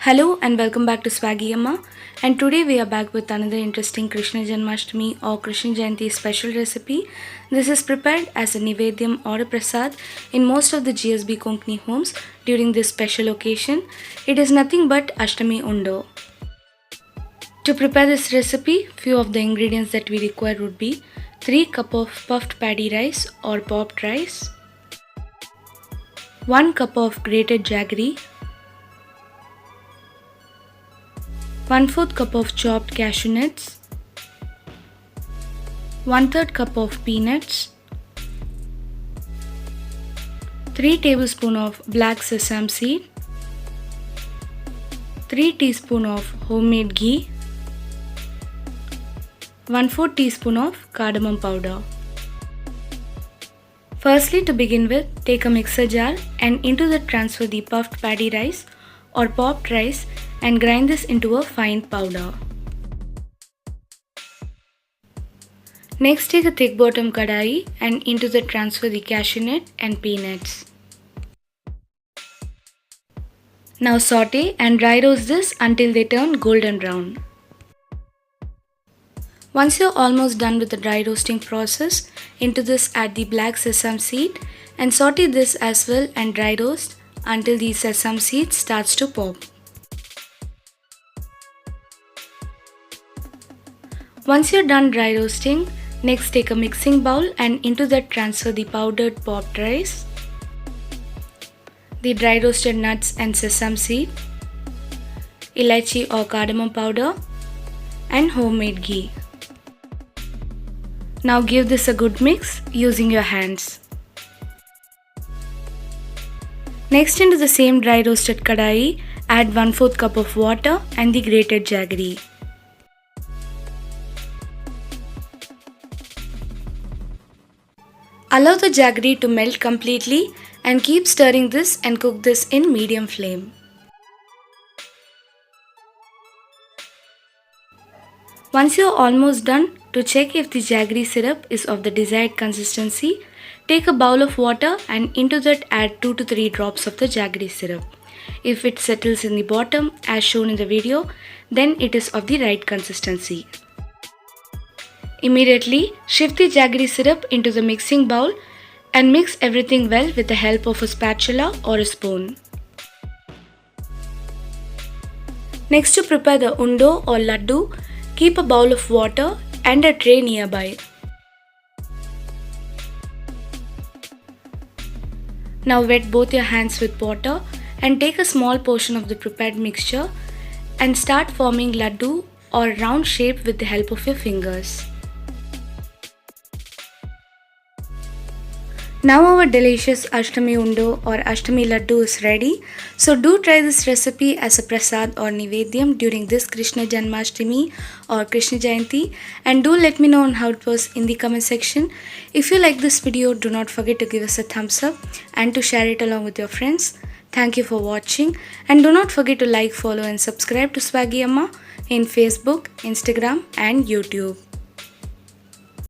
Hello and welcome back to Swaggy Amma. And today we are back with another interesting Krishna Janmashtami or Krishna Jayanti special recipe. This is prepared as a Nivedyam or a Prasad in most of the GSB Konkani homes during this special occasion. It is nothing but Ashtami Undo. To prepare this recipe, few of the ingredients that we require would be 3 cup of puffed paddy rice or popped rice, 1 cup of grated jaggery, 1/4 cup of chopped cashew nuts, 1/3 cup of peanuts, 3 tablespoons of black sesame seed, 3 teaspoons of homemade ghee, 1/4 teaspoon of cardamom powder. Firstly, to begin with, take a mixer jar and into that transfer the puffed paddy rice or popped rice and grind this into a fine powder. Next, take a thick bottom kadai and into that transfer the cashew nut and peanuts. Now saute and dry roast this until they turn golden brown. Once you're almost done with the dry roasting process, into this add the black sesame seed and saute this as well and dry roast until the sesame seed starts to pop. Once you're done dry roasting, next take a mixing bowl and into that transfer the powdered popped rice, the dry roasted nuts and sesame seed, elaichi or cardamom powder and homemade ghee. Now give this a good mix using your hands. Next, into the same dry roasted kadai, add 1/4 cup of water and the grated jaggery. Allow the jaggery to melt completely and keep stirring this and cook this in medium flame. Once you are almost done, to check if the jaggery syrup is of the desired consistency, take a bowl of water and into that add 2 to 3 drops of the jaggery syrup. If it settles in the bottom as shown in the video, then it is of the right consistency. Immediately shift the jaggery syrup into the mixing bowl and mix everything well with the help of a spatula or a spoon. Next, to prepare the undo or laddu, keep a bowl of water and a tray nearby. Now wet both your hands with water and take a small portion of the prepared mixture and start forming laddu or round shape with the help of your fingers. Now our delicious Ashtami Undo or Ashtami Laddu is ready. So do try this recipe as a Prasad or Nivedyam during this Krishna Janmashtami or Krishna Jayanti, and do let me know on how it was in the comment section. If you like this video, do not forget to give us a thumbs up and to share it along with your friends. Thank you for watching, and do not forget to like, follow and subscribe to Swaggy Amma in Facebook, Instagram and YouTube.